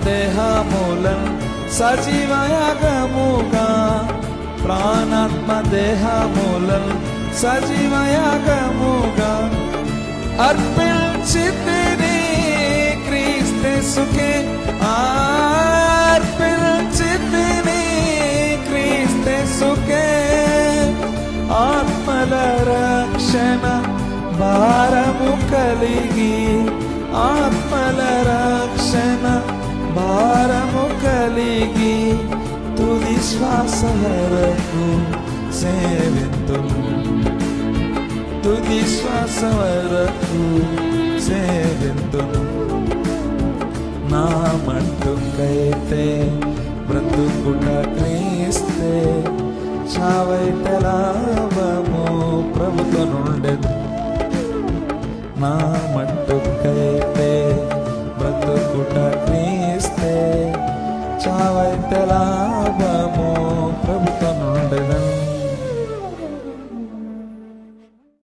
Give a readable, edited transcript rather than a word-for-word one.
దేహములను సజీవయాగముగా ప్రాణాత్మ దేహములను సజీవయాగముగా అర్పించితిని క్రీస్తేసుకే అర్పించితిని క్రీస్తేసుకే ఆత్మల రక్షణ భారము కలిగి ఆత్మల రక్షణ భారము కలిగి తుది శ్వాస వరకు సేవింతును తుది శ్వాస వరకు సేవింతును నా మట్టుకైతే బ్రతుకుట క్రీస్తే చావైతే లాభము ప్రభుతో నుండెను నా మట్టుకైతే బ్రతుకుట క్రీస్తే చావైతే లాభము